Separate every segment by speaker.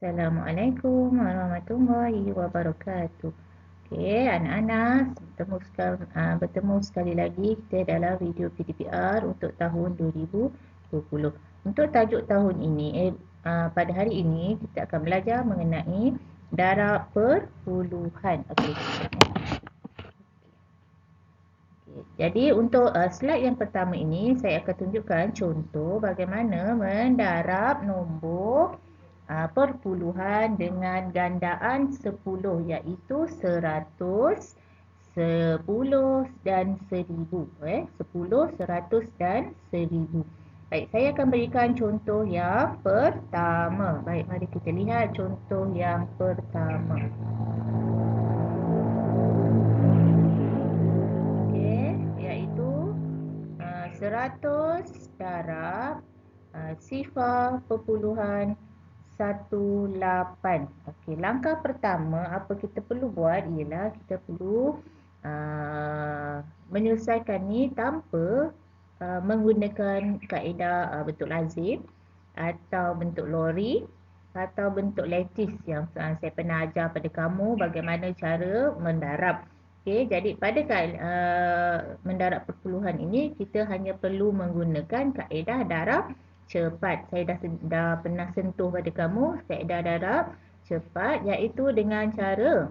Speaker 1: Assalamualaikum warahmatullahi wabarakatuh. Okey, anak-anak, bertemu sekali lagi kita dalam video PDPR untuk tahun 2020. Untuk tajuk tahun ini, pada hari ini kita akan belajar mengenai darab perpuluhan. Okey. Jadi untuk slide yang pertama ini saya akan tunjukkan contoh bagaimana mendarab nombor perpuluhan dengan gandaan 10 iaitu 100, 10 dan 1000. 10, 100 dan 1000. Baik, saya akan berikan contoh yang pertama. Baik, mari kita lihat contoh yang pertama. Iaitu 100 darab sifar perpuluhan 18. Okey, langkah pertama apa kita perlu buat ialah kita perlu menyelesaikan ni tanpa menggunakan kaedah bentuk lazim atau bentuk lori atau bentuk lattice yang saya pernah ajar pada kamu bagaimana cara mendarab. Okey, jadi pada mendarab perpuluhan ini kita hanya perlu menggunakan kaedah darab cepat. Saya dah pernah sentuh pada kamu kaedah darab cepat iaitu dengan cara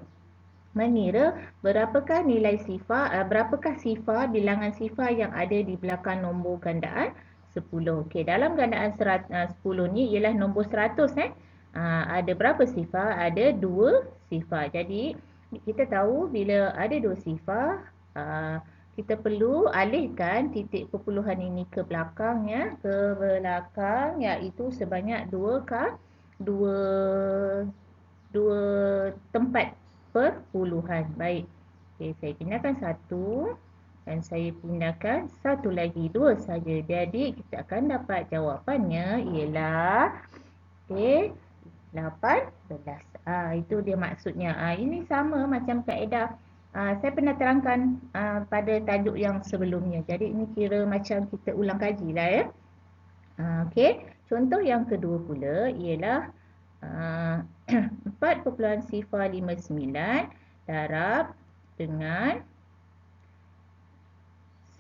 Speaker 1: mengira berapakah nilai sifar, berapakah sifar bilangan sifar yang ada di belakang nombor gandaan 10. Okey, dalam gandaan 10 ni ialah nombor 100 ada berapa sifar? Ada 2 sifar. Jadi kita tahu bila ada 2 sifar, kita perlu alihkan titik perpuluhan ini ke belakang iaitu sebanyak 2 tempat perpuluhan. Baik. Okey, saya pindahkan 1 dan saya pindahkan 1 lagi, 2 saja. Jadi kita akan dapat jawapannya ialah 18. Itu dia maksudnya. Ini sama macam kaedah saya pernah terangkan pada tajuk yang sebelumnya. Jadi ini kira macam kita ulang kaji lah ya. Okey, contoh yang kedua pula ialah 4.059 darab dengan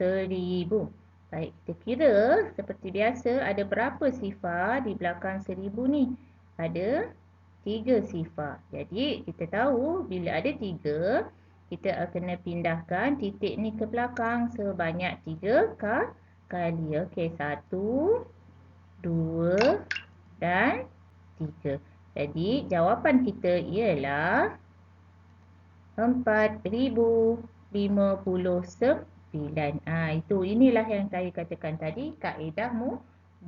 Speaker 1: 1000. Baik, kita kira seperti biasa ada berapa sifar di belakang 1000 ni? Ada 3 sifar. Jadi kita tahu bila ada 3, kita akan pindahkan titik ni ke belakang sebanyak 3 kali. Okey, 1, 2 dan 3. Jadi jawapan kita ialah 4059. Inilah yang saya katakan tadi kaedah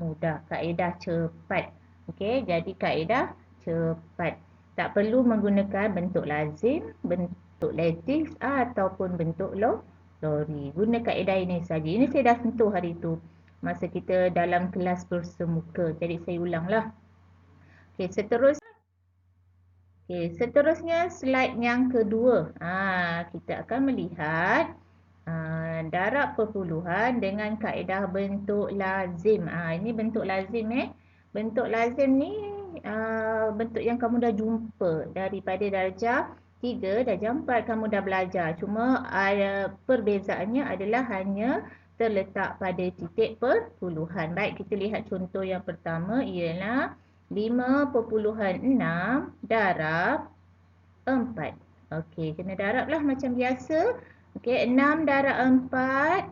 Speaker 1: mudah, kaedah cepat. Okey, jadi kaedah cepat. Tak perlu menggunakan bentuk lazim, bentuk lattice ataupun bentuk lori. Guna kaedah ini saja. Ini saya dah sentuh hari itu masa kita dalam kelas bersemuka. Jadi saya ulanglah. Okey, seterusnya slide yang kedua. Kita akan melihat darab perpuluhan dengan kaedah bentuk lazim. Ini bentuk lazim Bentuk lazim ni bentuk yang kamu dah jumpa daripada darjah 3, darjah 4 kamu dah belajar. Cuma perbezaannya adalah hanya terletak pada titik perpuluhan. Baik, kita lihat contoh yang pertama ialah 5.6 darab 4. Okey, kena darablah macam biasa. Okey, 6 darab 4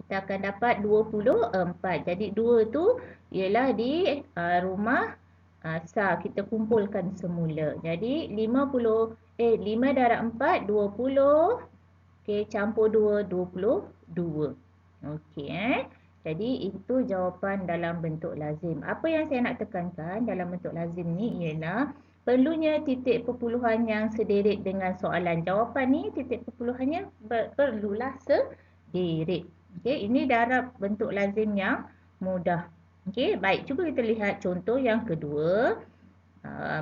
Speaker 1: kita akan dapat 24. Jadi 2 tu ialah di rumah sar. Kita kumpulkan semula. Jadi 5 darab 4 20. Okey, campur 2 22. Okey Jadi itu jawapan dalam bentuk lazim. Apa yang saya nak tekankan dalam bentuk lazim ni ialah perlunya titik perpuluhan yang sederet dengan soalan. Jawapan ni titik perpuluhannya perlulah sederet. Okey, ini darab bentuk lazim yang mudah. Okey, baik, cuba kita lihat contoh yang kedua.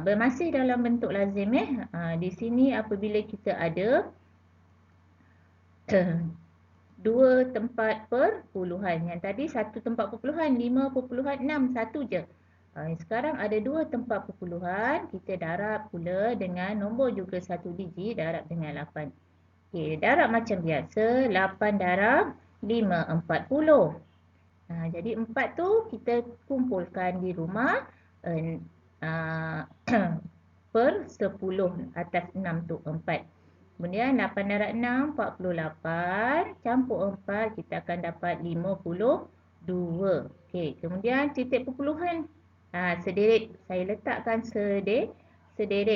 Speaker 1: Bermasih dalam bentuk lazim di sini apabila kita ada 2 tempat perpuluhan. Yang tadi 1 tempat perpuluhan 5.6, 1 je. Sekarang ada 2 tempat perpuluhan, kita darab pula dengan nombor juga 1 digit, darab dengan 8. Okey, darab macam biasa, 8 darab 5, 40. Jadi 4 tu kita kumpulkan di rumah per 10 atas 6 tu 4. Kemudian 8 darab 6, 48. Campur 4, kita akan dapat 52. Okey, kemudian titik perpuluhan. Sederet. Saya letakkan sederet.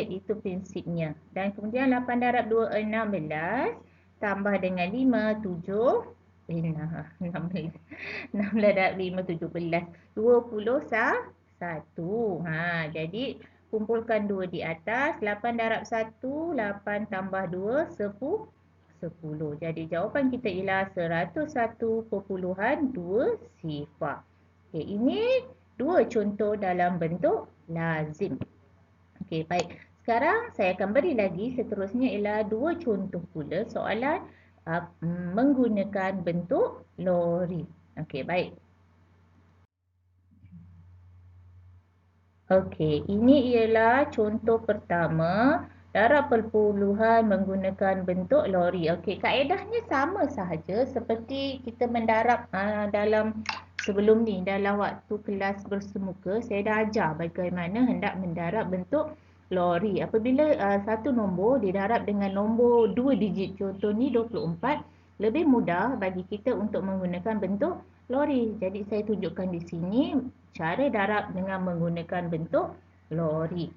Speaker 1: Itu prinsipnya. Dan kemudian 8 darab 2, 16. Tambah dengan 5, 7. 16 darab 5, 17. 21. Jadi kumpulkan 2 di atas. 8 darab 1, 8 tambah 2, 10. Jadi jawapan kita ialah 101.2 sifar. Okey, ini 2 contoh dalam bentuk lazim. Okey, baik. Sekarang saya akan beri lagi seterusnya ialah 2 contoh pula soalan menggunakan bentuk lori. Okey, baik. Okey, ini ialah contoh pertama darab perpuluhan menggunakan bentuk lori. Okey, kaedahnya sama sahaja seperti kita mendarab dalam sebelum ni, dalam waktu kelas bersemuka, saya dah ajar bagaimana hendak mendarab bentuk lori. Apabila satu nombor didarab dengan nombor 2 digit, contoh ni 24, lebih mudah bagi kita untuk menggunakan bentuk lori. Jadi saya tunjukkan di sini cara darab dengan menggunakan bentuk lori.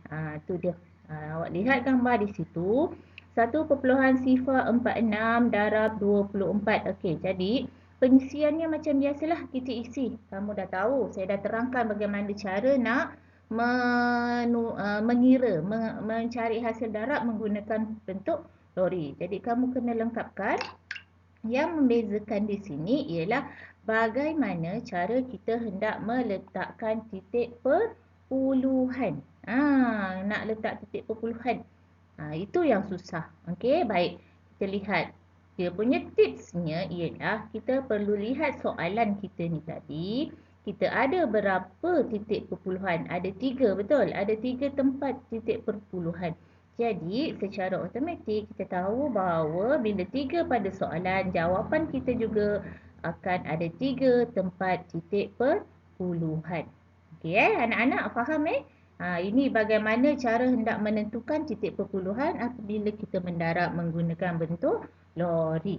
Speaker 1: Tu dia. Awak lihat gambar di situ. 1.046 darab 24. Okey, jadi pengisiannya macam biasalah kita isi. Kamu dah tahu, saya dah terangkan bagaimana cara nak mengira, mencari hasil darab menggunakan bentuk lori. Jadi kamu kena lengkapkan. Yang membezakan di sini ialah bagaimana cara kita hendak meletakkan titik perpuluhan. Nak letak titik perpuluhan. Itu yang susah. Okey, baik. Kita lihat. Dia punya tipsnya ialah kita perlu lihat soalan kita ni tadi. Kita ada berapa titik perpuluhan? Ada 3, betul? Ada 3 tempat titik perpuluhan. Jadi, secara automatik kita tahu bahawa bila 3 pada soalan, jawapan kita juga akan ada 3 tempat titik perpuluhan. Okey, anak-anak faham ini bagaimana cara hendak menentukan titik perpuluhan apabila kita mendarab menggunakan bentuk lori.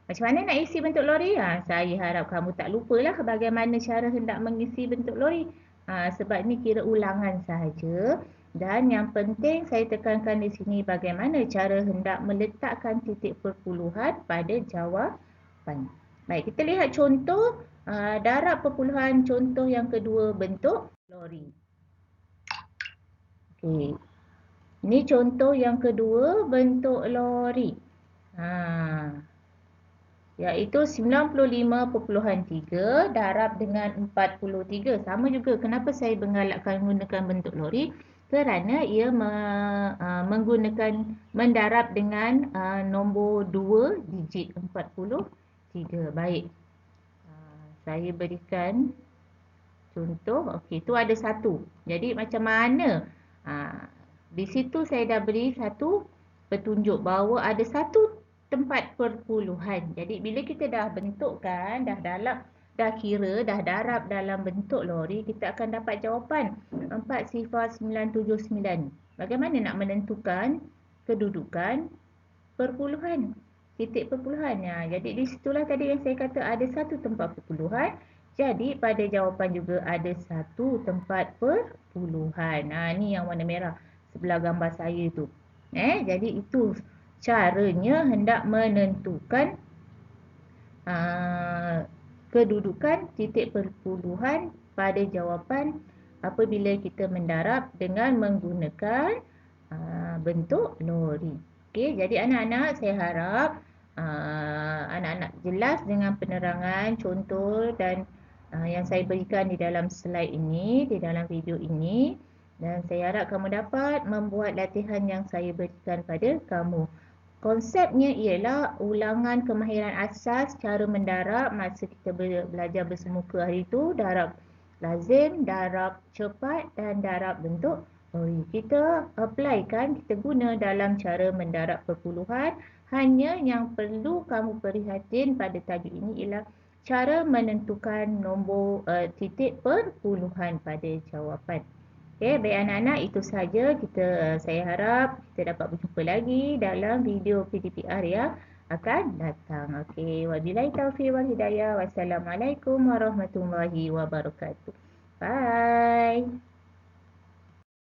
Speaker 1: Macam mana nak isi bentuk lori? Saya harap kamu tak lupalah bagaimana cara hendak mengisi bentuk lori. Sebab ni kira ulangan sahaja. Dan yang penting saya tekankan di sini bagaimana cara hendak meletakkan titik perpuluhan pada jawapan. Baik, kita lihat contoh darab perpuluhan contoh yang kedua bentuk lori. Okey. Ini contoh yang kedua bentuk lori. Iaitu 95.3 darab dengan 43. Sama juga. Kenapa saya menggalakkan menggunakan bentuk lori? Kerana ia mendarab dengan nombor 2 digit 43. Baik. Saya berikan contoh. Okey, tu ada 1. Jadi macam mana? Di situ saya dah beri satu petunjuk bahawa ada 1 tempat perpuluhan. Jadi bila kita dah bentukkan, dah kira, dah darab dalam bentuk lori, kita akan dapat jawapan 4,979. Bagaimana nak menentukan kedudukan perpuluhan, titik perpuluhan? Jadi di situlah tadi yang saya kata ada 1 tempat perpuluhan. Jadi pada jawapan juga ada 1 tempat perpuluhan. Ni yang warna merah sebelah gambar saya tu. Jadi itu caranya hendak menentukan kedudukan titik perpuluhan pada jawapan apabila kita mendarab dengan menggunakan bentuk lori. Okey, jadi anak-anak saya harap anak-anak jelas dengan penerangan contoh dan yang saya berikan di dalam slide ini, di dalam video ini, dan saya harap kamu dapat membuat latihan yang saya berikan pada kamu. Konsepnya ialah ulangan kemahiran asas cara mendarab masa kita belajar bersemuka hari itu, darab lazim, darab cepat dan darab bentuk OI. Kita apply kan, kita guna dalam cara mendarab perpuluhan. Hanya yang perlu kamu perhatikan pada tajuk ini ialah cara menentukan nombor titik perpuluhan pada jawapan. Okey, baik anak-anak, itu saja saya harap kita dapat berjumpa lagi dalam video PDPR yang akan datang. Okey, wabillahi taufiq wal hidayah. Wassalamualaikum warahmatullahi wabarakatuh. Bye.